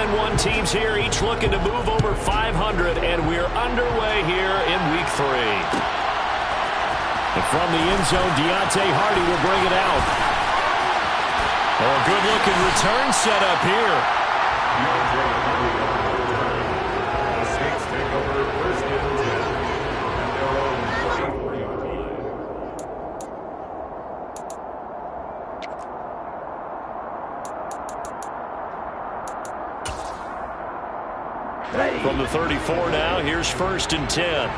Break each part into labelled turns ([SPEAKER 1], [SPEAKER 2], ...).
[SPEAKER 1] 9-1 teams here, each looking to move over 500, and we're underway here in Week 3. And from the end zone, Deontay Hardy will bring it out. Oh, good-looking return set up here.
[SPEAKER 2] The Saints take over first and 10 at their own 23 line.
[SPEAKER 1] From the 34 now, here's first and 10.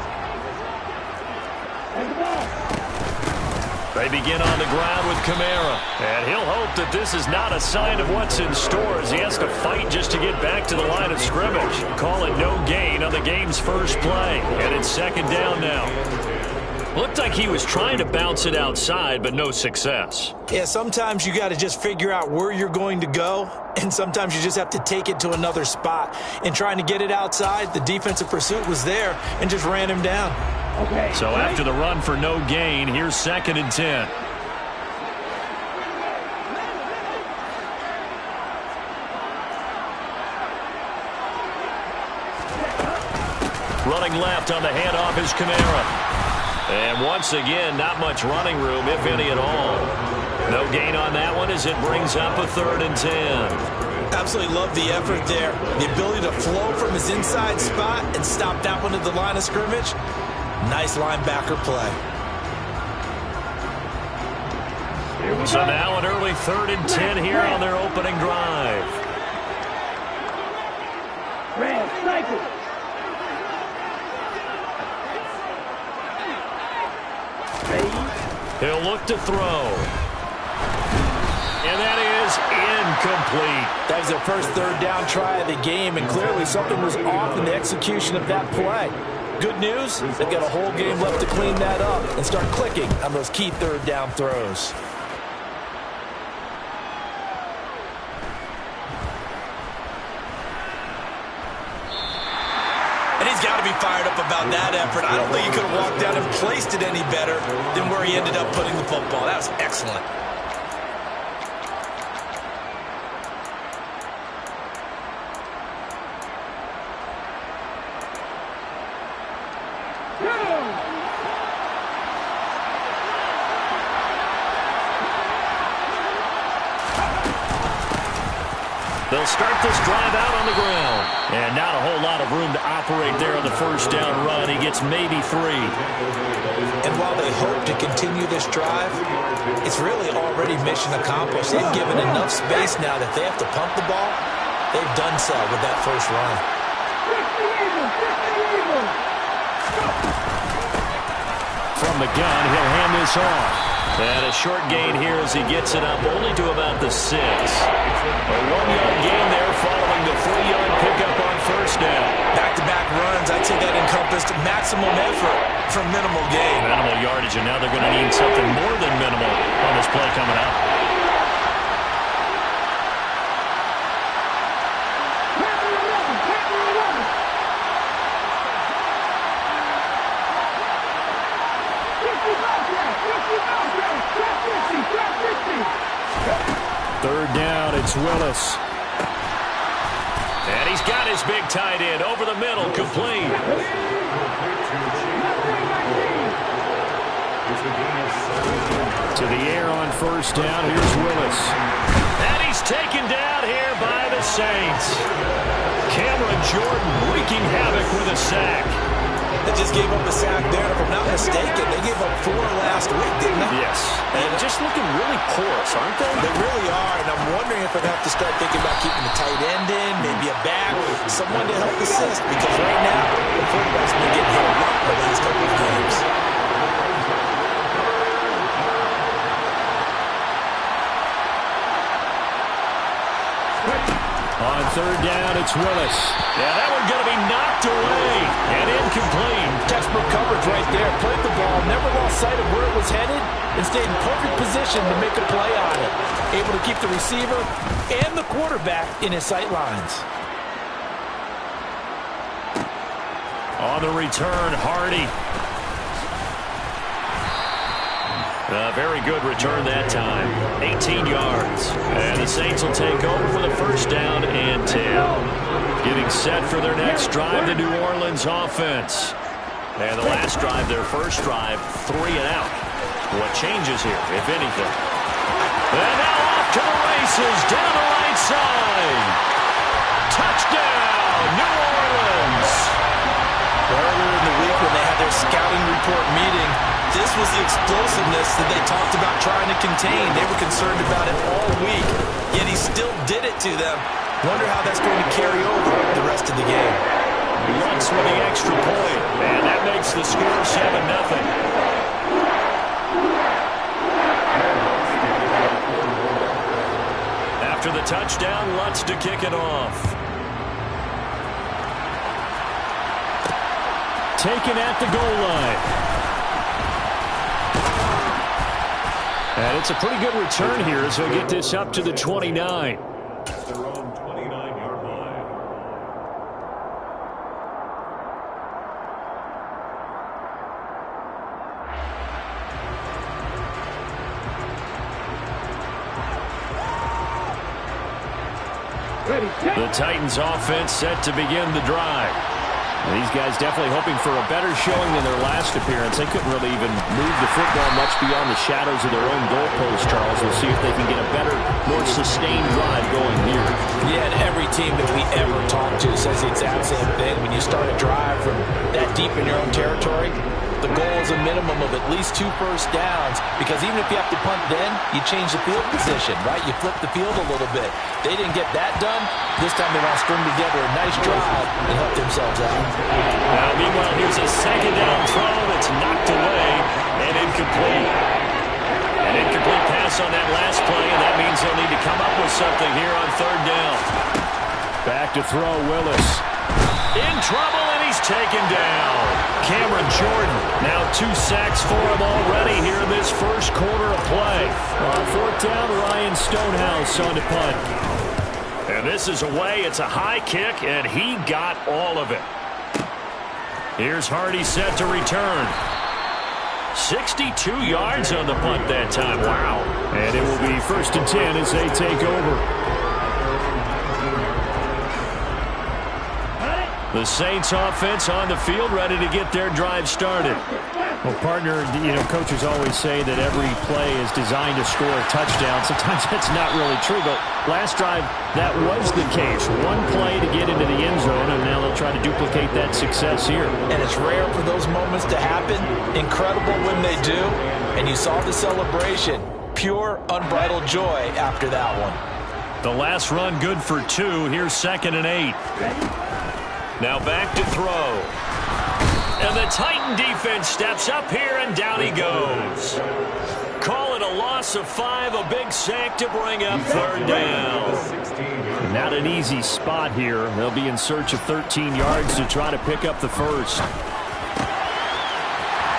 [SPEAKER 1] They begin on the ground with Kamara. And he'll hope that this is not a sign of what's in store as he has to fight just to get back to the line of scrimmage. Call it no gain on the game's first play. And it's second down now. Looked like he was trying to bounce it outside, but no success.
[SPEAKER 3] Yeah, sometimes you got to just figure out where you're going to go, and sometimes you just have to take it to another spot. And trying to get it outside, the defensive pursuit was there and just ran him down.
[SPEAKER 1] Okay. So after the run for no gain, here's second and 10. Running left on the handoff is Kamara. And once again, not much running room, if any at all. No gain on that one as it brings up a third and 10.
[SPEAKER 3] Absolutely love the effort there. The ability to flow from his inside spot and stop that one at the line of scrimmage. Nice linebacker play.
[SPEAKER 1] So now an early third and 10 here on their opening drive. He'll look to throw. And that is incomplete.
[SPEAKER 3] That was their first third down try of the game, and clearly something was off in the execution of that play. Good news, they've got a whole game left to clean that up and start clicking on those key third down throws. And he's got to be fired up about that effort. I don't think he could have walked down and placed it any better than where he ended up putting the football. That was excellent.
[SPEAKER 1] They'll start this drive out on the ground. And not a whole lot of room to operate there on the first down run. He gets maybe 3.
[SPEAKER 3] And while they hope to continue this drive, it's really already mission accomplished. They've given enough space now that they have to pump the ball. They've done so with that first run.
[SPEAKER 1] From the gun, he'll hand this off. And a short gain here as he gets it up only to about the 6. A 1-yard gain there following the 3-yard pickup on first down.
[SPEAKER 3] Back-to-back runs, I'd say that encompassed maximum effort for minimal gain.
[SPEAKER 1] Minimal yardage, and now they're going to need something more than minimal on this play coming up. Third down, it's Willis. And he's got his big tight end over the middle, complete. To the air on first down, here's Willis. And he's taken down here by the Saints. Cameron Jordan wreaking havoc with a sack.
[SPEAKER 3] They just gave up a sack there, and if I'm not mistaken, they gave up 4 last week, didn't they?
[SPEAKER 1] Yes. And just looking really porous, aren't they?
[SPEAKER 3] They really are, and I'm wondering if they'd have to start thinking about keeping the tight end in, maybe a back, someone to help assist, because right now, the quarterback's been getting hit a lot in the last couple of games.
[SPEAKER 1] On third down, it's Willis. Yeah, that one going to be knocked away and incomplete.
[SPEAKER 3] Textbook coverage right there. Played the ball, never lost sight of where it was headed, and stayed in perfect position to make a play on it. Able to keep the receiver and the quarterback in his sight lines.
[SPEAKER 1] On the return, Hardy. A very good return that time. 18 yards. And the Saints will take over with a first down and 10. Getting set for their next drive, the New Orleans offense. And the last drive, their first drive, 3 and out. What changes here, if anything? And now off to the races, down the right side. Touchdown, New Orleans.
[SPEAKER 3] Earlier in the week when they had their scouting report meeting, this was the explosiveness that they talked about trying to contain. They were concerned about it all week, yet he still did it to them. Wonder how that's going to carry over the rest of the game.
[SPEAKER 1] Lutz with the extra point, and that makes the score 7-0. After the touchdown, Lutz to kick it off. Taken at the goal line. And it's a pretty good return here as he'll get this up to the 29.
[SPEAKER 2] Their own 29-yard line.
[SPEAKER 1] The Titans offense set to begin the drive. These guys definitely hoping for a better showing than their last appearance. They couldn't really even move the football much beyond the shadows of their own goalpost, Charles. We'll see if they can get a better, more sustained drive going here.
[SPEAKER 3] Yeah, and every team that we ever talk to says the exact same thing. When you start a drive from that deep in your own territory, the goal is a minimum of at least 2 first downs, because even if you have to punt then, you change the field position, right? You flip the field a little bit. They didn't get that done. This time they want to string together a nice drive and help themselves out.
[SPEAKER 1] Now, meanwhile, here's a second down throw that's knocked away and incomplete. An incomplete pass on that last play, and that means they'll need to come up with something here on third down. Back to throw, Willis. In trouble, and he's taken down. Cameron Jordan, now 2 sacks for him already here in this first quarter of play. On fourth down, Ryan Stonehouse on to punt. And this is away. It's a high kick, and he got all of it. Here's Hardy set to return. 62 yards on the punt that time. Wow. And it will be first and 10 as they take over. The Saints offense on the field, ready to get their drive started.
[SPEAKER 4] Well, partner, coaches always say that every play is designed to score a touchdown. Sometimes that's not really true, but last drive, that was the case. One play to get into the end zone, and now they'll try to duplicate that success here.
[SPEAKER 3] And it's rare for those moments to happen. Incredible when they do. And you saw the celebration. Pure, unbridled joy after that one.
[SPEAKER 1] The last run good for 2. Here's 2nd and 8. Now back to throw. And the Titan defense steps up here, and down he goes. Call it a loss of 5, a big sack to bring up third down.
[SPEAKER 4] Not an easy spot here. They'll be in search of 13 yards to try to pick up the first.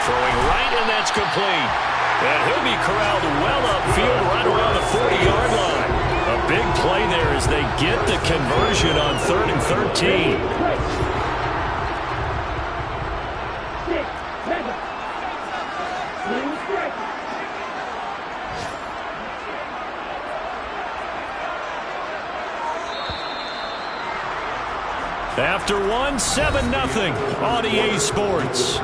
[SPEAKER 1] Throwing right, and that's complete. And he'll be corralled well upfield right around the 40-yard line. A big play there as they get the conversion on 3rd and 13. After 1, 7-0 on EA Sports.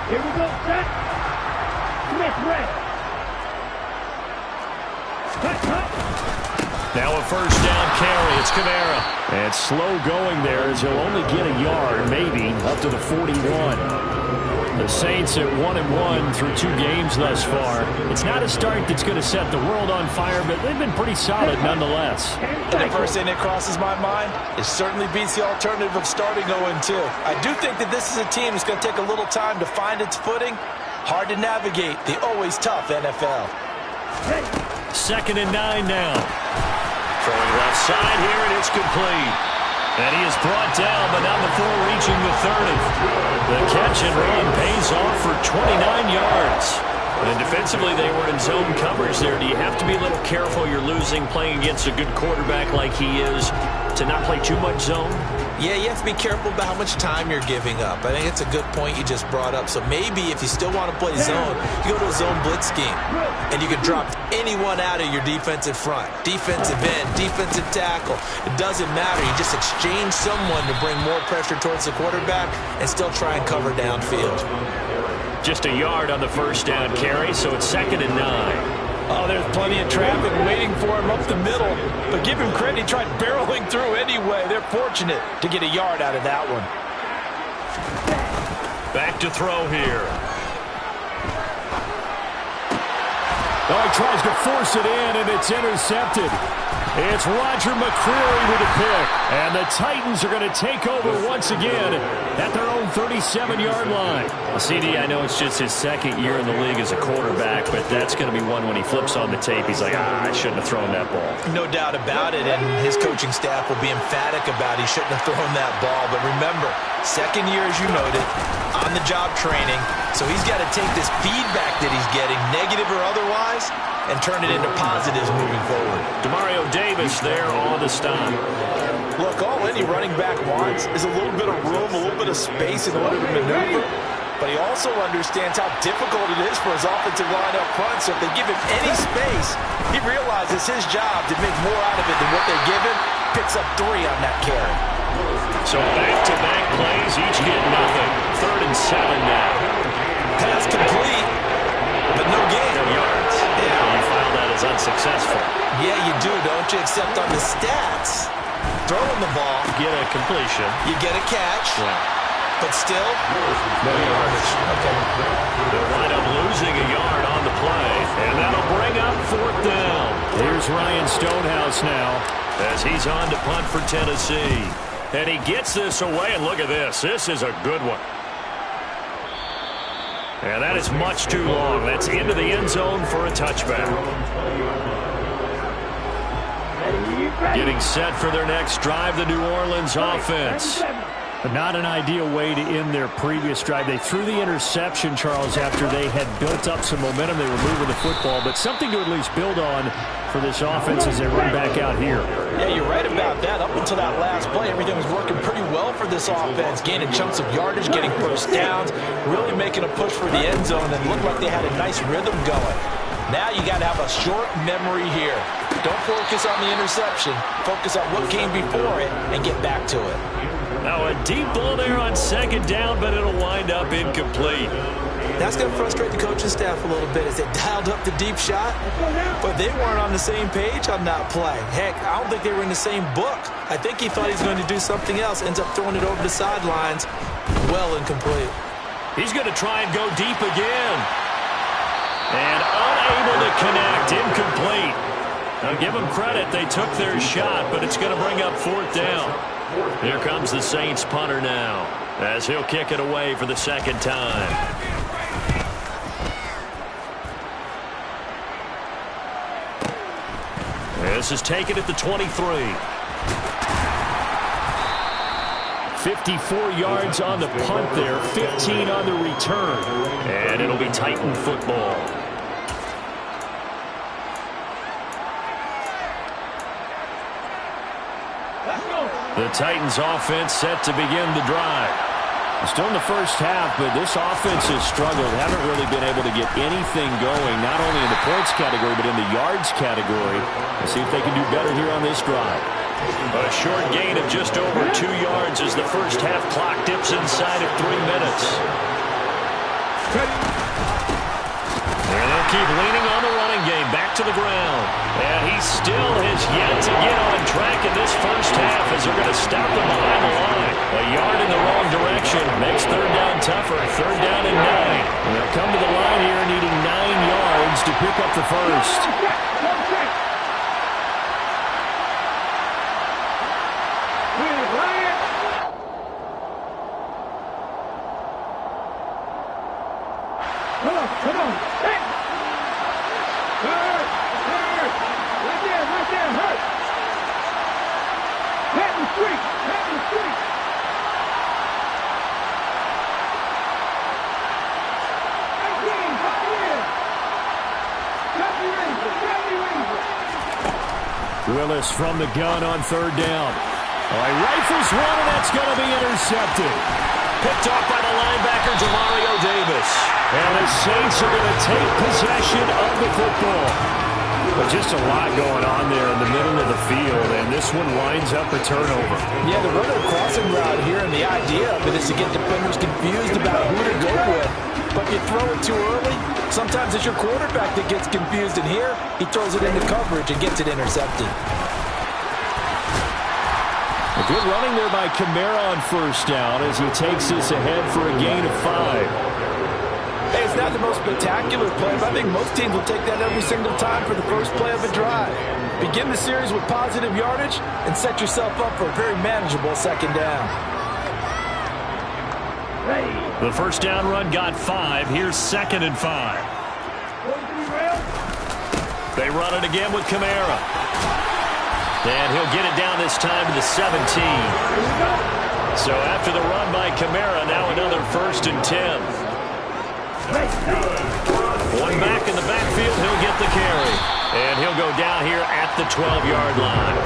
[SPEAKER 5] Here we go, set. Smith, red.
[SPEAKER 1] Now a first down carry. It's Kamara.
[SPEAKER 4] And slow going there as he'll only get a yard, maybe, up to the 41. The Saints at 1-1 through 2 games thus far. It's not a start that's going to set the world on fire, but they've been pretty solid nonetheless.
[SPEAKER 3] And the first thing that crosses my mind, it certainly beats the alternative of starting 0-2. I do think that this is a team that's going to take a little time to find its footing. Hard to navigate the always tough NFL.
[SPEAKER 1] 2nd and 9 now. Throwing left side here, and it's complete. And he is brought down, but not before reaching the 30. The catch and run pays off for 29 yards. And defensively, they were in zone coverage there. Do you have to be a little careful you're losing playing against a good quarterback like he is to not play too much zone?
[SPEAKER 3] Yeah, you have to be careful about how much time you're giving up. I think it's a good point you just brought up. So maybe if you still want to play zone, you go to a zone blitz scheme. And you can drop anyone out of your defensive front. Defensive end, defensive tackle. It doesn't matter. You just exchange someone to bring more pressure towards the quarterback and still try and cover downfield.
[SPEAKER 1] Just a yard on the first down carry, so it's 2nd and 9.
[SPEAKER 3] Oh, there's plenty of traffic waiting for him up the middle. But give him credit, he tried barreling through anyway. They're fortunate to get a yard out of that one.
[SPEAKER 1] Back to throw here.
[SPEAKER 4] Oh, he tries to force it in, and it's intercepted. It's Roger McCreary with a pick. And the Titans are going to take over once again at their own 37-yard line.
[SPEAKER 1] CD, I know it's just his 2nd year in the league as a quarterback, but that's going to be one when he flips on the tape. He's like, I shouldn't have thrown that ball.
[SPEAKER 3] No doubt about it, and his coaching staff will be emphatic about he shouldn't have thrown that ball. But remember, 2nd year, as you noted, on-the-job training. So he's got to take this feedback that he's getting, negative or otherwise, and turn it into positives moving forward.
[SPEAKER 1] Demario Davis there on the stop.
[SPEAKER 3] Look, all any running back wants is a little bit of room, a little bit of space in order to maneuver. But he also understands how difficult it is for his offensive line up front. So if they give him any space, he realizes his job to make more out of it than what they give him. Picks up 3 on that carry.
[SPEAKER 1] So back-to-back plays, each get nothing. 3rd and 7 now.
[SPEAKER 3] Pass complete, but no gain.
[SPEAKER 1] No yards.
[SPEAKER 3] Yeah.
[SPEAKER 1] You file that as unsuccessful.
[SPEAKER 3] Yeah, you do, don't you? Except on the stats. Throwing the ball.
[SPEAKER 1] Get a completion.
[SPEAKER 3] You get a catch.
[SPEAKER 1] Yeah.
[SPEAKER 3] But still, no yardage. Okay.
[SPEAKER 1] They'll wind up losing a yard on the play. And that'll bring up 4th down.
[SPEAKER 4] Here's Ryan Stonehouse now
[SPEAKER 1] as he's on to punt for Tennessee. And he gets this away, and look at this. This is a good one. And that is much too long. That's into the end zone for a touchback. Getting set for their next drive, the New Orleans offense.
[SPEAKER 4] But not an ideal way to end their previous drive. They threw the interception, Charles, after they had built up some momentum. They were moving the football, but something to at least build on for this offense as they run back out here.
[SPEAKER 3] Yeah, you're right about that. Up until that last play, everything was working pretty well for this offense. Gaining chunks of yardage, getting first downs, really making a push for the end zone, and looked like they had a nice rhythm going. Now you got to have a short memory here. Don't focus on the interception. Focus on what came before it and get back to it.
[SPEAKER 1] Now a deep ball there on 2nd down, but it'll wind up incomplete.
[SPEAKER 3] That's going to frustrate the coaching staff a little bit as they dialed up the deep shot, but they weren't on the same page on that play. Heck, I don't think they were in the same book. I think he thought he was going to do something else, ends up throwing it over the sidelines. Well incomplete.
[SPEAKER 1] He's going to try and go deep again. And unable to connect, incomplete. Now give them credit, they took their shot, but it's going to bring up 4th down. Here comes the Saints punter now, as he'll kick it away for the 2nd time. This is taken at the 23. 54 yards on the punt there, 15 on the return. And it'll be Titan football. The Titans offense set to begin the drive.
[SPEAKER 4] Still in the first half, but this offense has struggled. Haven't really been able to get anything going, not only in the points category, but in the yards category. Let's see if they can do better here on this drive.
[SPEAKER 1] A short gain of just over 2 yards as the first half clock dips inside of 3 minutes. And they'll keep leaning on the running game. Back to the ground. And he still has yet to get on track in this first half as they're going to stop him behind the line. A yard in the wrong direction makes 3rd down tougher. 3rd down and 9. And they'll come to the line here needing 9 yards to pick up the first.
[SPEAKER 5] Come on. Hey. Hurt. Right there, hurt. Pat the street. Hey, team, come here.
[SPEAKER 4] Willis from the gun on third down. He rifles one, and that's going to be intercepted.
[SPEAKER 3] Picked off by the linebacker, Demario Davis.
[SPEAKER 4] And the Saints are going to take possession of the football. But just a lot going on there in the middle of the field, and this one winds up a turnover.
[SPEAKER 3] Yeah, the runner crossing route here, and the idea of it is to get defenders confused about who to go with. But if you throw it too early, sometimes it's your quarterback that gets confused, and here he throws it into coverage and gets it intercepted.
[SPEAKER 4] A good running there by Kamara on first down as he takes this ahead for a gain of 5.
[SPEAKER 3] Hey, it's not the most spectacular play, but I think most teams will take that every single time for the first play of a drive. Begin the series with positive yardage and set yourself up for a very manageable second down.
[SPEAKER 1] The first down run got 5. Here's 2nd and 5. They run it again with Kamara. And he'll get it down this time to the 17. So after the run by Kamara, now another 1st and 10. One back in the backfield, he'll get the carry. And he'll go down here at the 12-yard line.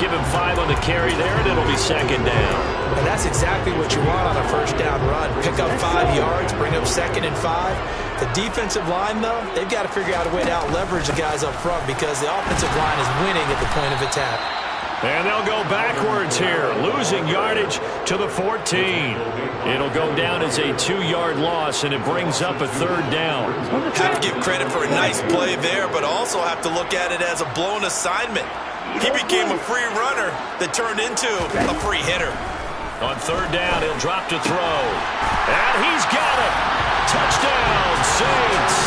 [SPEAKER 1] Give him 5 on the carry there, and it'll be 2nd down.
[SPEAKER 3] And that's exactly what you want on a first down run. Pick up 5 yards, bring up 2nd and 5. The defensive line, though, they've got to figure out a way to out-leverage the guys up front because the offensive line is winning at the point of attack.
[SPEAKER 1] And they'll go backwards here, losing yardage to the 14. It'll go down as a 2-yard loss, and it brings up a 3rd down.
[SPEAKER 6] Have to give credit for a nice play there, but also have to look at it as a blown assignment. He became a free runner that turned into a free hitter.
[SPEAKER 1] On 3rd down, he'll drop to throw. And he's got it. Touchdown, Saints.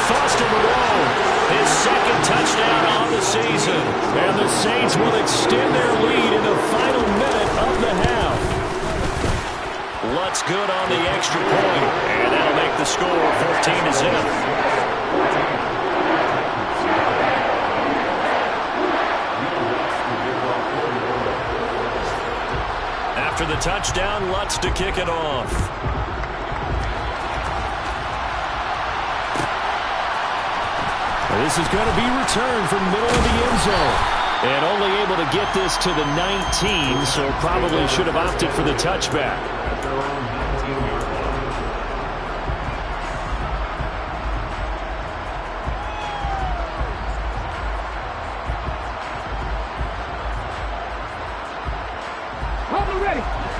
[SPEAKER 1] Foster Moreau, his 2nd touchdown on the season. And the Saints will extend their lead in the final minute of the half. Lutz good on the extra point. And that'll make the score 14-0. After the touchdown, Lutz to kick it off.
[SPEAKER 4] This is going to be returned from middle of the end zone. And only able to get this to the 19, so probably should have opted for the touchback.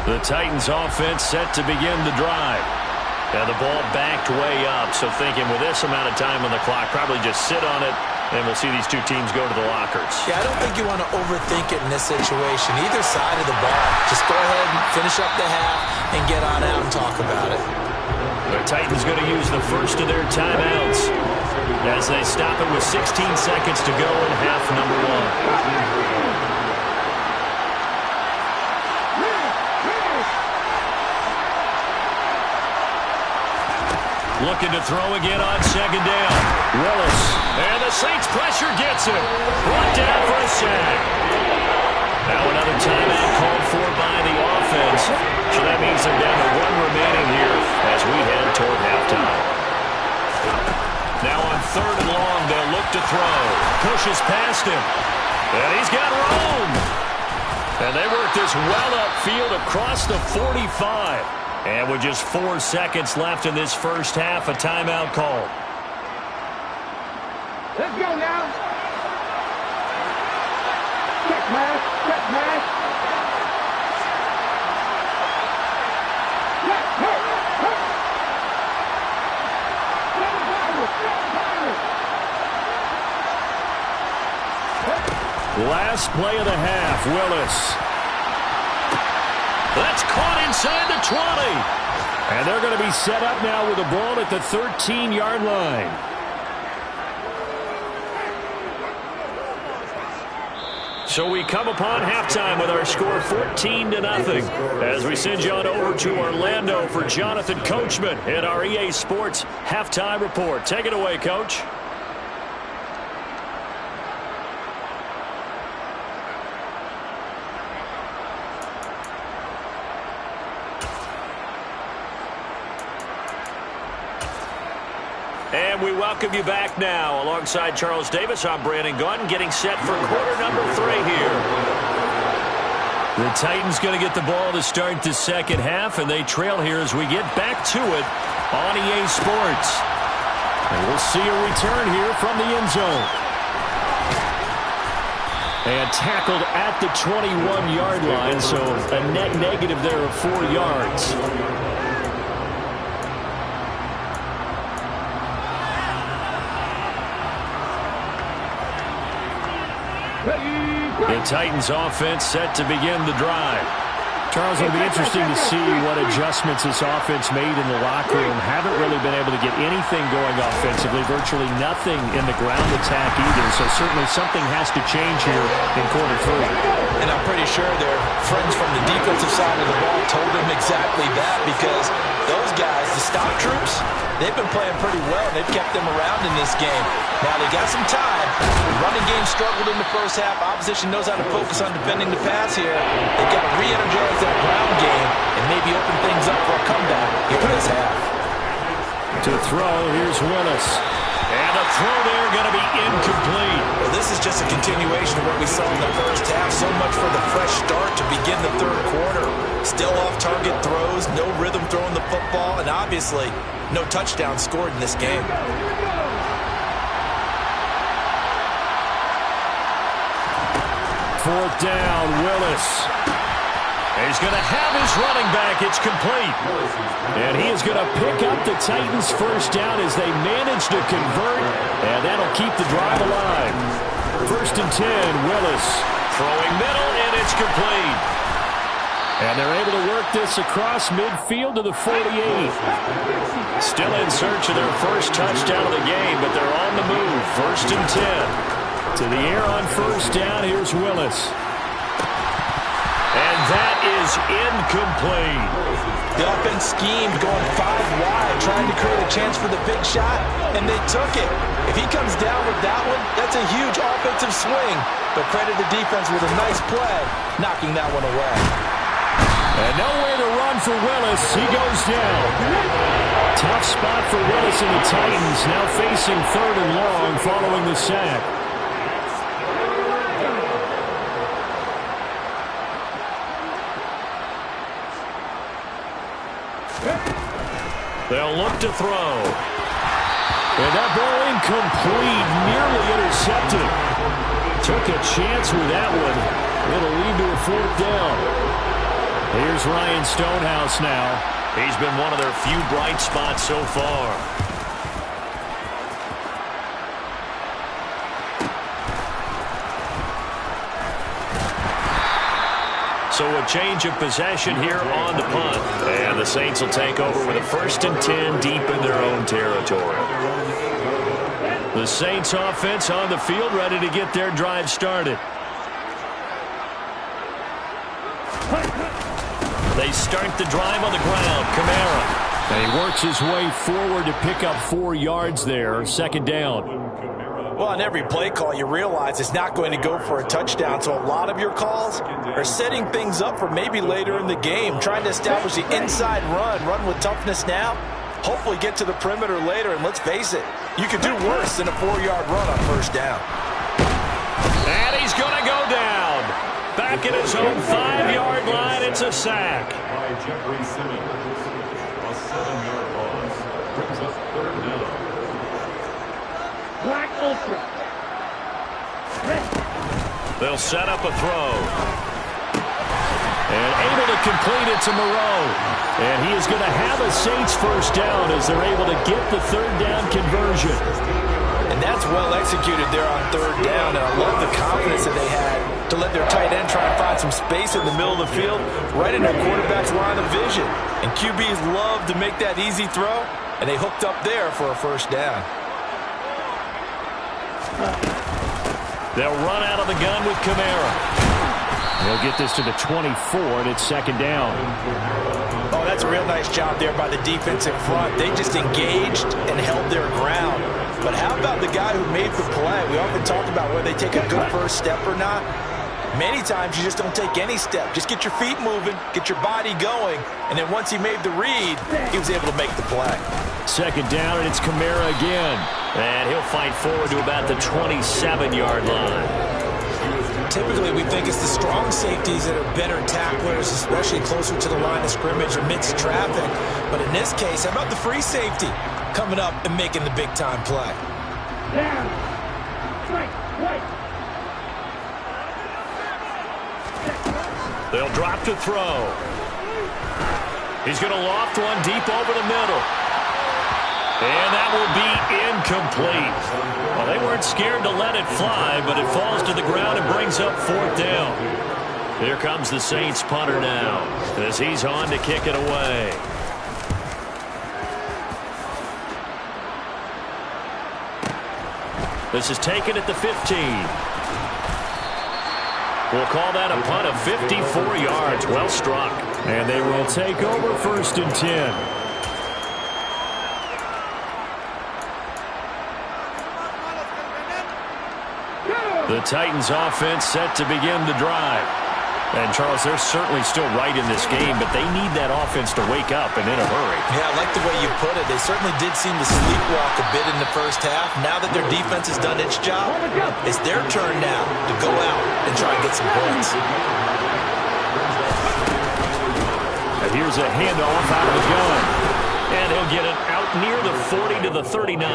[SPEAKER 1] The Titans offense set to begin the drive. And the ball backed way up, so thinking with this amount of time on the clock, probably just sit on it, and we'll see these two teams go to the lockers.
[SPEAKER 3] Yeah, I don't think you want to overthink it in this situation. Either side of the ball, just go ahead and finish up the half and get on out and talk about it.
[SPEAKER 1] The Titans going to use the first of their timeouts as they stop it with 16 seconds to go in half number 1. Looking to throw again on 2nd down. Willis. And the Saints pressure gets him. Brought down for a sack. Now another timeout called for by the offense. So that means they're down to 1 remaining here as we head toward halftime. Now on 3rd and long, they'll look to throw. Pushes past him. And he's got room. And they work this well upfield across the 45. And with just 4 seconds left in this first half, a timeout call.
[SPEAKER 5] Let's go now. Check pass. Check pass.
[SPEAKER 4] Last play of the half, Willis.
[SPEAKER 1] That's caught inside the 20.
[SPEAKER 4] And they're going to be set up now with the ball at the 13-yard line.
[SPEAKER 1] So we come upon halftime with our score 14-0 as we send you on over to Orlando for Jonathan Coachman in our EA Sports Halftime Report. Take it away, Coach. And we welcome you back now. Alongside Charles Davis, I'm Brandon Gaudin, getting set for quarter number 3 here. The Titans going to get the ball to start the second half, and they trail here as we get back to it on EA Sports. And we'll see a return here from the end zone. And tackled at the 21-yard line, so a net negative there of 4 yards. The Titans offense set to begin the drive. Charles, it'll be interesting to see what adjustments this offense made in the locker room. Haven't really been able to get anything going offensively, virtually nothing in the ground attack either. So certainly something has to change here in quarter 3.
[SPEAKER 3] And I'm pretty sure their friends from the defensive side of the ball told them exactly that, because those guys, the stop troops, they've been playing pretty well. They've kept them around in this game. Now they got some time. The running game struggled in the first half. Opposition knows how to focus on defending the pass here. They've got to re-energize that ground game and maybe open things up for a comeback here in this half.
[SPEAKER 1] To throw, here's Willis. And the throw there going to be incomplete.
[SPEAKER 3] Well, this is just a continuation of what we saw in the first half. So much for the fresh start to begin the third quarter. Still off-target throws, no rhythm throwing the football, and obviously no touchdown scored in this game.
[SPEAKER 1] Fourth down, Willis. He's going to have his running back. It's complete. And he is going to pick up the Titans' first down as they manage to convert. And that'll keep the drive alive. First and 10, Willis. Throwing middle, and it's complete. And they're able to work this across midfield to the 48. Still in search of their first touchdown of the game, but they're on the move. First and 10. To the air on first down, here's Willis. And that is incomplete.
[SPEAKER 3] The offense schemed, going 5 wide, trying to create a chance for the big shot, and they took it. If he comes down with that one, that's a huge offensive swing. But credit the defense with a nice play, knocking that one away.
[SPEAKER 1] And nowhere to run for Willis. He goes down. Tough spot for Willis and the Titans, now facing third and long following the sack. They'll look to throw. And that ball incomplete, nearly intercepted. Took a chance with that one. It'll lead to a fourth down. Here's Ryan Stonehouse now. He's been one of their few bright spots so far. So a change of possession here on the punt. And the Saints will take over with a first and 10 deep in their own territory. The Saints offense on the field, ready to get their drive started. They start the drive on the ground. Kamara. And he works his way forward to pick up 4 yards there. Second down.
[SPEAKER 3] Well, on every play call, you realize it's not going to go for a touchdown. So a lot of your calls are setting things up for maybe later in the game, trying to establish the inside run with toughness now, hopefully get to the perimeter later. And let's face it, you could do worse than a 4-yard run on first down.
[SPEAKER 1] And he's going to go down. Back at his own 5-yard line, it's a sack.
[SPEAKER 2] By Jeffrey Simmons. A 7-yard loss brings us third down.
[SPEAKER 5] Black Ultra.
[SPEAKER 1] They'll set up a throw. And able to complete it to Moreau. And he is going to have a Saints first down as they're able to get the third down conversion.
[SPEAKER 3] And that's well executed there on third down. And I love the confidence that they had to let their tight end try and find some space in the middle of the field, right in their quarterback's line of vision. And QBs love to make that easy throw, and they hooked up there for a first down.
[SPEAKER 1] They'll run out of the gun with Kamara. They'll get this to the 24, and it's second down.
[SPEAKER 3] Oh, that's a real nice job there by the defensive front. They just engaged and held their ground. But how about the guy who made the play? We often talk about whether they take a good first step or not. Many times you just don't take any step. Just get your feet moving, get your body going, and then once he made the read, he was able to make the play.
[SPEAKER 4] Second down, and it's Kamara again.
[SPEAKER 1] And he'll fight forward to about the 27-yard line.
[SPEAKER 3] Typically, we think it's the strong safeties that are better tacklers, especially closer to the line of scrimmage amidst traffic. But in this case, how about the free safety coming up and making the big-time play?
[SPEAKER 5] Down. Strike. Right.
[SPEAKER 1] They'll drop to throw. He's going to loft one deep over the middle. And that will be incomplete. Well, they weren't scared to let it fly, but it falls to the ground and brings up fourth down. Here comes the Saints punter now, as he's on to kick it away. This is taken at the 15. We'll call that a punt of 54 yards. Well struck.
[SPEAKER 4] And they will take over 1st and 10.
[SPEAKER 1] The Titans offense set to begin the drive. And, Charles, they're certainly still right in this game, but they need that offense to wake up and in a hurry.
[SPEAKER 3] Yeah, I like the way you put it. They certainly did seem to sleepwalk a bit in the first half. Now that their defense has done its job, it's their turn now to go out and try and get some points.
[SPEAKER 4] And here's a handoff out of the gun.
[SPEAKER 1] And he'll get it out near the 40 to the 39.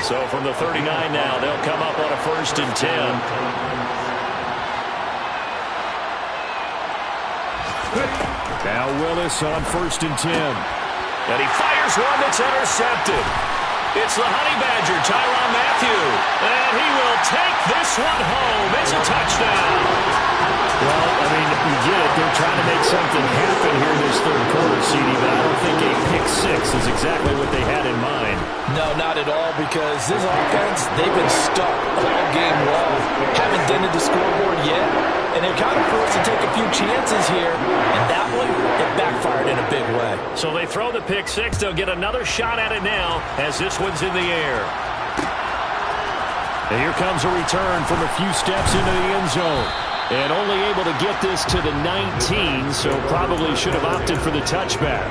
[SPEAKER 1] So from the 39 now, they'll come up on a 1st and 10.
[SPEAKER 4] Now Willis on 1st and 10.
[SPEAKER 1] And he fires one that's intercepted. It's the Honey Badger, Tyrann Mathieu. And he will take this one home. It's a touchdown.
[SPEAKER 4] Well, I mean, you get it. They're trying to make something happen here in this third quarter, CD, but I don't think a pick six is exactly what they had in mind.
[SPEAKER 3] No, not at all, because this offense, they've been stuck all game long. Haven't dented the scoreboard yet, and they're kind of forced to take a few chances here, and that one, it backfired in a big way.
[SPEAKER 1] So they throw the pick six. They'll get another shot at it now as this one's in the air.
[SPEAKER 4] And here comes a return from a few steps into the end zone. And only able to get this to the 19, so probably should have opted for the touchback.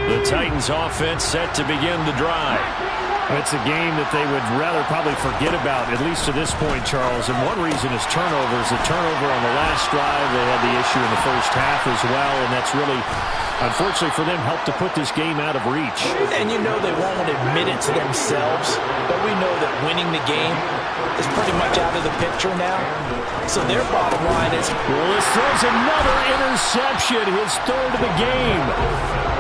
[SPEAKER 1] The Titans offense set to begin the drive.
[SPEAKER 4] It's a game that they would rather probably forget about, at least to this point, Charles. And one reason is turnovers. The turnover on the last drive, they had the issue in the first half as well, and that's really, unfortunately for them, helped to put this game out of reach.
[SPEAKER 3] And you know they won't admit it to themselves, but we know that winning the game is pretty much out of the picture now. So their bottom line is...
[SPEAKER 4] Willis throws another interception, his third of the game.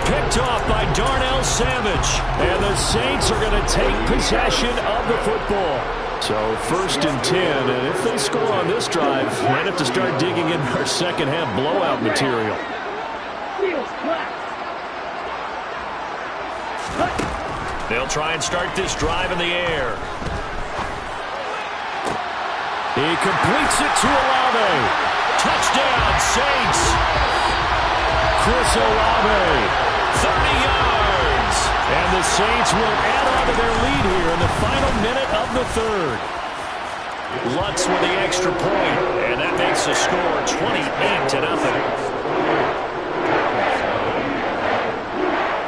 [SPEAKER 1] Picked off by Darnell Savage.
[SPEAKER 4] And the Saints are going to take possession of the football. So 1st and 10, and if they score on this drive, might have to start digging in our second half blowout material.
[SPEAKER 1] They'll try and start this drive in the air.
[SPEAKER 4] He completes it to Olave.
[SPEAKER 1] Touchdown, Saints.
[SPEAKER 4] Chris Olave.
[SPEAKER 1] 30 yards.
[SPEAKER 4] And the Saints will add on to their lead here in the final minute of the third.
[SPEAKER 1] Lutz with the extra point, and that makes the score 28-0.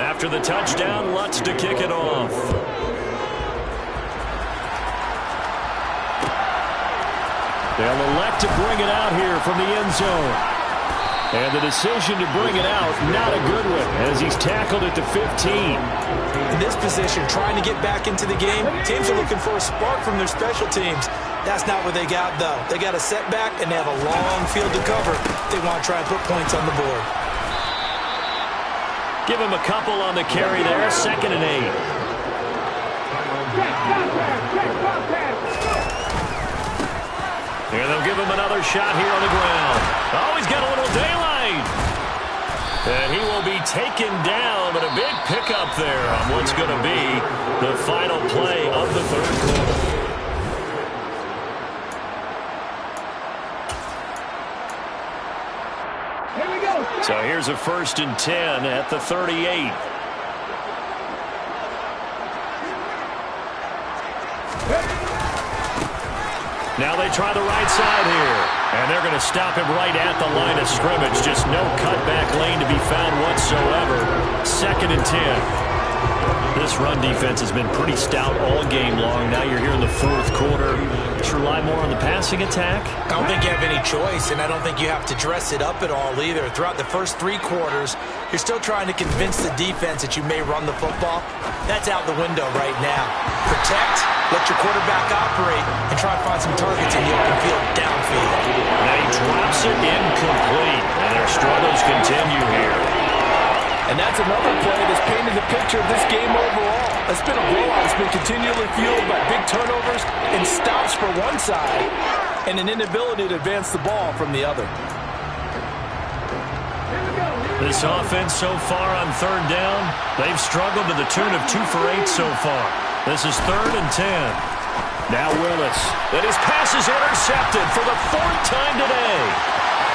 [SPEAKER 1] After the touchdown, Lutz to kick it off.
[SPEAKER 4] They'll elect to bring it out here from the end zone. And the decision to bring it out, not a good one, as he's tackled at the 15.
[SPEAKER 3] In this position, trying to get back into the game, teams are looking for a spark from their special teams. That's not what they got, though. They got a setback, and they have a long field to cover. They want to try and put points on the board.
[SPEAKER 1] Give him a couple on the carry there, 2nd and 8. And they'll give him another shot here on the ground. Oh, he's got a little daylight. And he will be taken down, but a big pickup there on what's going to be the final play of the third quarter.
[SPEAKER 5] Here we go.
[SPEAKER 1] So here's a 1st and 10 at the 38. Now they try the right side here. And they're going to stop him right at the line of scrimmage. Just no cutback lane to be found whatsoever. 2nd and 10. This run defense has been pretty stout all game long. Now you're here in the 4th quarter. Just rely more on the passing attack?
[SPEAKER 3] I don't think you have any choice, and I don't think you have to dress it up at all either. Throughout the first 3 quarters, you're still trying to convince the defense that you may run the football. That's out the window right now. Protect, let your quarterback operate, and try to find some targets in the open field downfield.
[SPEAKER 1] Now he drops it incomplete, and their struggles continue here.
[SPEAKER 3] And that's another play that's painted the picture of this game overall. It's been a blowout. It's been continually fueled by big turnovers and stops for one side and an inability to advance the ball from the other.
[SPEAKER 1] This offense so far on 3rd down, they've struggled to the tune of 2 for 8 so far. This is 3rd and 10. Now Willis. And his pass is intercepted for the 4th time today.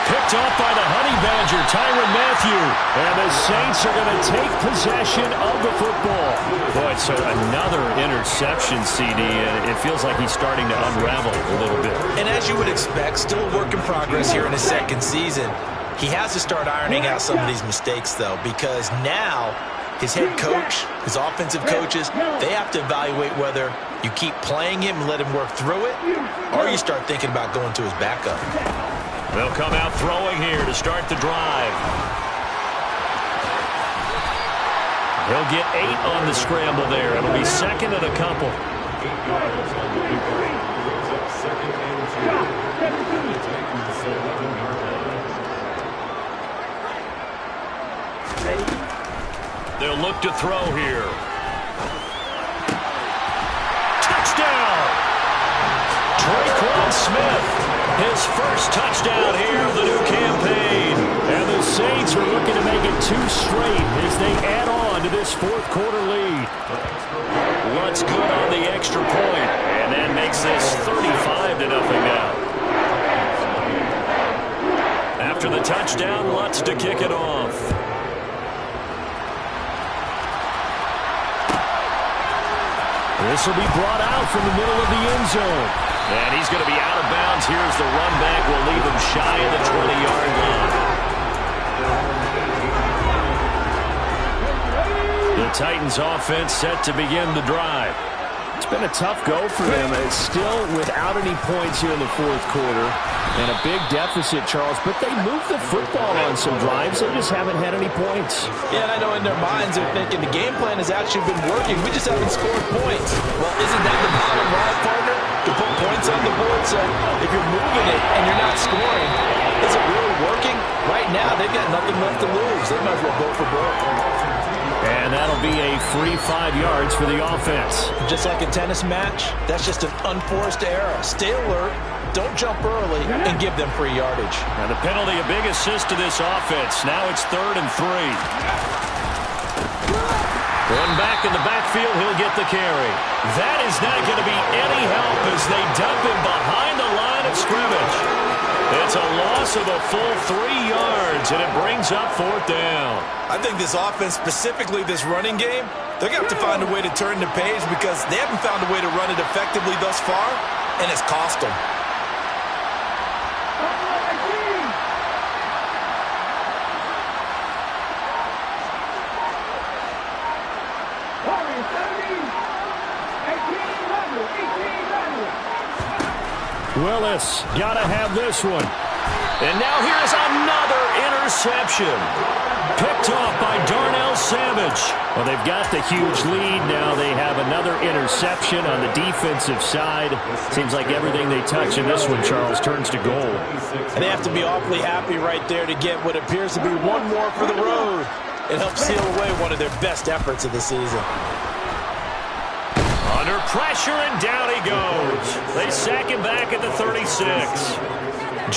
[SPEAKER 1] Picked off by the Honey Badger, Tyrann Mathieu. And the Saints are going to take possession of the football. Boy, so another interception, CD, and it feels like he's starting to unravel a little bit.
[SPEAKER 3] And as you would expect, still a work in progress here in his 2nd season. He has to start ironing out some of these mistakes, though, because now his head coach, his offensive coaches, they have to evaluate whether you keep playing him and let him work through it, or you start thinking about going to his backup.
[SPEAKER 1] They'll come out throwing here to start the drive. He'll get 8 on the scramble there. It'll be 2nd and a couple. They'll look to throw here. Touchdown! Traquan Smith. His first touchdown here of the new campaign. And the Saints are looking to make it 2 straight as they add on to this 4th quarter lead. Lutz good on the extra point, and that makes this 35-0 now. After the touchdown, Lutz to kick it off. This will be brought out from the middle of the end zone. And he's going to be out of bounds. Here's the run back. Will leave him shy of the 20-yard line. The Titans offense set to begin the drive.
[SPEAKER 4] It's been a tough go for them. It's still without any points here in the 4th quarter. And a big deficit, Charles. But they moved the football on some drives. They just haven't had any points.
[SPEAKER 3] Yeah, and I know in their minds they're thinking the game plan has actually been working. We just haven't scored points. Well, isn't that the bottom line, partner? To put points on the board. So if you're moving it and you're not scoring, is it really working? Right now, they've got nothing left to lose. They might as well go for broke.
[SPEAKER 1] And that'll be a free 5 yards for the offense.
[SPEAKER 3] Just like a tennis match, that's just an unforced error. Stay alert, don't jump early, and give them free yardage.
[SPEAKER 1] And the penalty, a big assist to this offense. Now it's 3rd and 3. One back in the backfield, he'll get the carry. That is not going to be any help as they dump him behind the line of scrimmage. It's a loss of a full 3 yards, and it brings up 4th down.
[SPEAKER 6] I think this offense, specifically this running game, they're going to have to find a way to turn the page because they haven't found a way to run it effectively thus far, and it's cost them.
[SPEAKER 1] Willis got to have this one. And now here's another interception. Picked off by Darnell Savage. Well, they've got the huge lead. Now they have another interception on the defensive side. Seems like everything they touch in this one, Charles, turns to goal.
[SPEAKER 3] And they have to be awfully happy right there to get what appears to be one more for the road. It helps seal away one of their best efforts of the season.
[SPEAKER 1] Under pressure, and down he goes. They sack him back at the 36.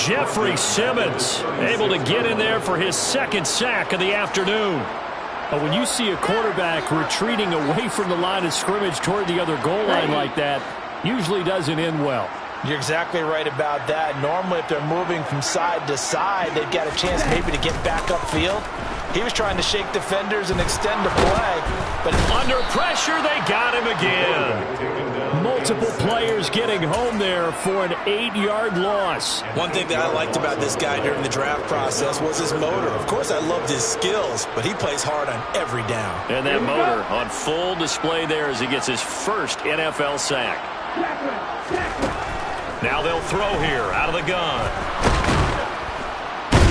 [SPEAKER 1] Jeffrey Simmons able to get in there for his 2nd sack of the afternoon. But when you see a quarterback retreating away from the line of scrimmage toward the other goal line like that, usually doesn't end well.
[SPEAKER 3] You're exactly right about that. Normally, if they're moving from side to side, they've got a chance maybe to get back upfield. He was trying to shake defenders and extend the play. But
[SPEAKER 1] under pressure, they got him again.
[SPEAKER 4] Multiple players getting home there for an 8-yard loss.
[SPEAKER 6] One thing that I liked about this guy during the draft process was his motor. Of course, I loved his skills, but he plays hard on every down.
[SPEAKER 1] And that motor on full display there as he gets his first NFL sack. Now they'll throw here out of the gun.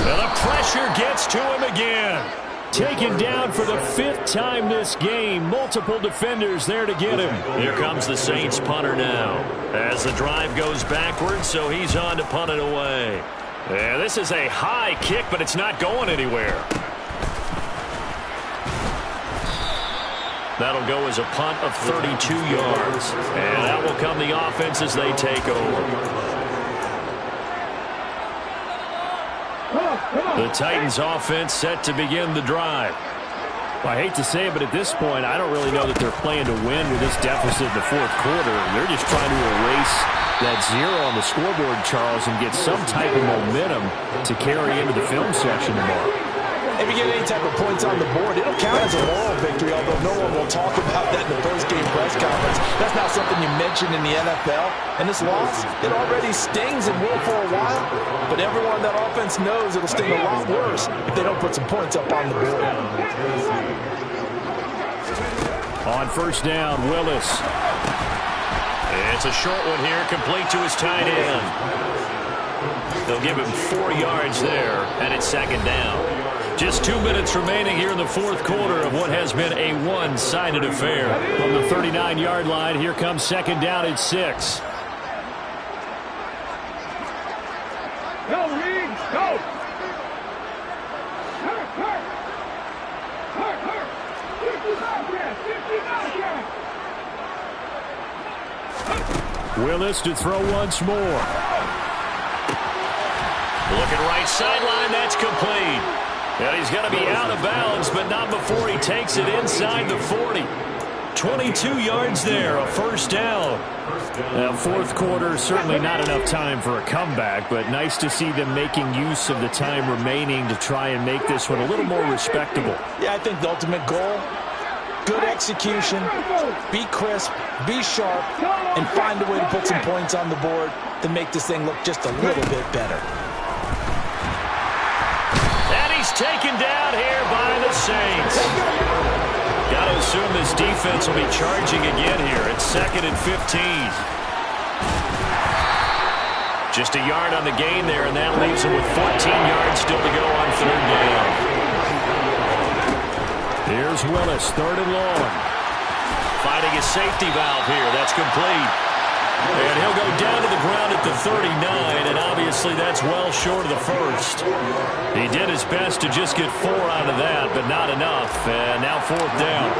[SPEAKER 1] And the pressure gets to him again.
[SPEAKER 4] Taken down for the 5th time this game. Multiple defenders there to get him.
[SPEAKER 1] Here comes the Saints punter now. As the drive goes backwards, so he's on to punt it away. Yeah, this is a high kick, but it's not going anywhere. That'll go as a punt of 32 yards. And out will come the offense as they take over. The Titans offense set to begin the drive.
[SPEAKER 4] I hate to say it, but at this point, I don't really know that they're playing to win with this deficit in the 4th quarter. They're just trying to erase that 0 on the scoreboard, Charles, and get some type of momentum to carry into the film section tomorrow.
[SPEAKER 3] If you get any type of points on the board, it'll count as a moral victory, although no one will talk about that in the post-game press conference. That's not something you mention in the NFL. And this loss, it already stings and will for a while, but everyone on that offense knows it'll sting a lot worse if they don't put some points up on the board.
[SPEAKER 4] On first down, Willis.
[SPEAKER 1] It's a short one here, complete to his tight end. They'll give him 4 yards there, and it's second down. Just 2 minutes remaining here in the 4th quarter of what has been a one-sided affair.
[SPEAKER 4] From the 39-yard line, here comes second down at 6.
[SPEAKER 5] Go, Reed, go! Hurt! 59 yards!
[SPEAKER 4] Willis to throw once more.
[SPEAKER 1] Looking right sideline, that's complete. And he's going to be out of bounds, but not before he takes it inside the 40. 22 yards there, a first down.
[SPEAKER 4] Now, 4th quarter, certainly not enough time for a comeback, but nice to see them making use of the time remaining to try and make this one a little more respectable.
[SPEAKER 3] Yeah, I think the ultimate goal, good execution, be crisp, be sharp, and find a way to put some points on the board to make this thing look just a little bit better.
[SPEAKER 1] He's taken down here by the Saints. Got to assume this defense will be charging again here. It's 2nd and 15. Just a yard on the gain there, and that leaves him with 14 yards still to go on 3rd down.
[SPEAKER 4] Here's Willis, 3rd and long.
[SPEAKER 1] Finding a safety valve here. That's complete. And he'll go down to the ground at the 39, and obviously that's well short of the first. He did his best to just get 4 out of that, but not enough. And now 4th down.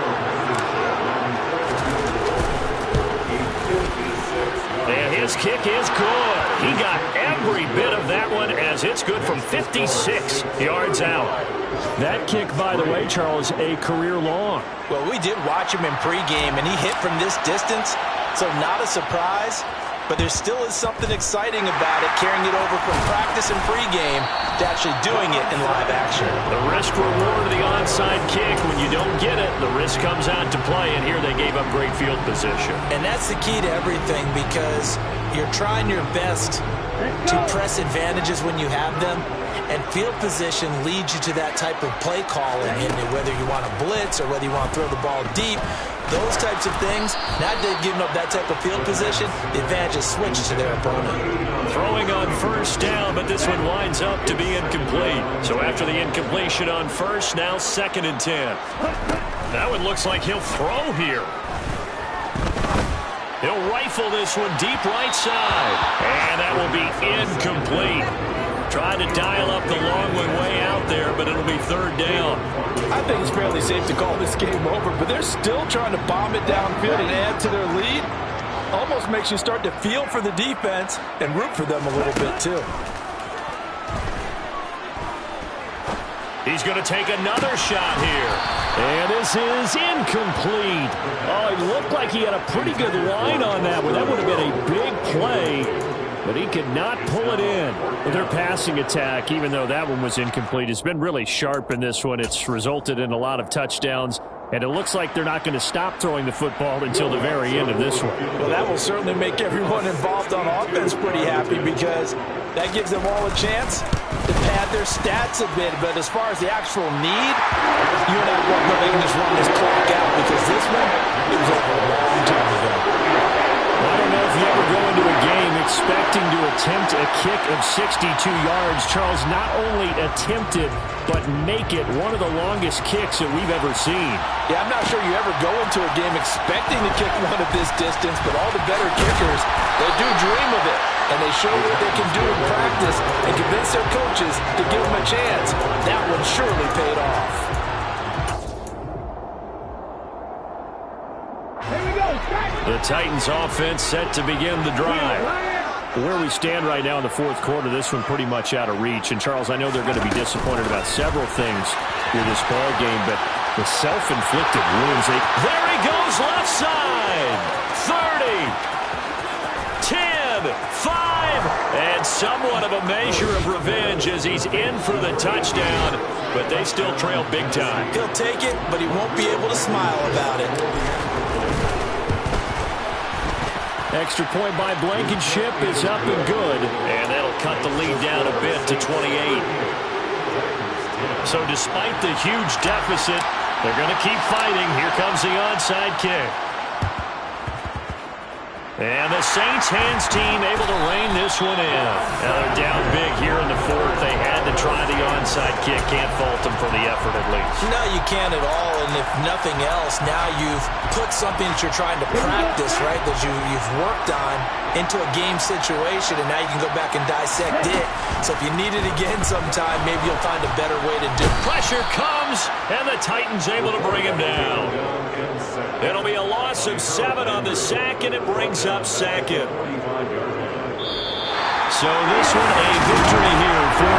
[SPEAKER 1] And his kick is good. He got every bit of that one as it's good from 56 yards out.
[SPEAKER 4] That kick, by the way, Charles, a career long.
[SPEAKER 3] Well, we did watch him in pregame, and he hit from this distance. So not a surprise, but there still is something exciting about it, carrying it over from practice and pregame to actually doing it in live action.
[SPEAKER 1] The risk reward of the onside kick. When you don't get it, the risk comes out to play, and here they gave up great field position.
[SPEAKER 3] And that's the key to everything, because you're trying your best to press advantages when you have them, and field position leads you to that type of play calling, and whether you want to blitz or whether you want to throw the ball deep, those types of things. Now they've given up that type of field position, the advantage is switched to their opponent.
[SPEAKER 1] Throwing on first down, but this one winds up to be incomplete. So after the incompletion on first, now 2nd and 10. That one looks like he'll throw here. He'll rifle this one deep right side. And that will be incomplete. Trying to dial up the long way out there, but it'll be 3rd down.
[SPEAKER 3] I think it's fairly safe to call this game over, but they're still trying to bomb it downfield and add to their lead. Almost makes you start to feel for the defense and root for them a little bit, too.
[SPEAKER 1] He's going to take another shot here.
[SPEAKER 4] And this is incomplete. Oh, it looked like he had a pretty good line on that one. That would have been a big play, but he could not pull it in. But their passing attack, even though that one was incomplete, has been really sharp in this one. It's resulted in a lot of touchdowns And it looks like they're not going to stop throwing the football until the very end of this one.
[SPEAKER 3] Well, that will certainly make everyone involved on offense pretty happy because that gives them all a chance to pad their stats a bit. But as far as the actual need, you and I both know they can just run this clock out because this one, it was over a long time ago.
[SPEAKER 4] Well, I don't know if you ever go into a game expecting to attempt a kick of 62 yards. Charles, not only attempt it, but make it one of the longest kicks that we've ever seen.
[SPEAKER 3] Yeah, I'm not sure you ever go into a game expecting to kick one of this distance, but all the better kickers, they do dream of it. And they show what they can do in practice and convince their coaches to give them a chance. That one surely paid off.
[SPEAKER 1] The Titans offense set to begin the drive.
[SPEAKER 4] Where we stand right now in the fourth quarter, this one pretty much out of reach. And, Charles, I know they're going to be disappointed about several things with this ball game, but the self-inflicted wounds.
[SPEAKER 1] There he goes left side. 30, 10, 5, and somewhat of a measure of revenge as he's in for the touchdown, but they still trail big time.
[SPEAKER 6] He'll take it, but he won't be able to smile about it.
[SPEAKER 4] Extra point by Blankenship is up and good.
[SPEAKER 1] And that'll cut the lead down a bit to 28. So despite the huge deficit, they're going to keep fighting. Here comes the onside kick. And the Saints hands team able to rein this one in. Now they're down big here in the fourth. They had to try the onside kick. Can't fault them for the effort at least.
[SPEAKER 3] No, you can't at all. And if nothing else, now you've put something that you're trying to practice, right, that you've worked on into a game situation, and now you can go back and dissect it. So if you need it again sometime, maybe you'll find a better way to do it.
[SPEAKER 1] Pressure comes, and the Titans able to bring him down. It'll be a loss of 7 on the sack, and it brings up second. So this one a victory here for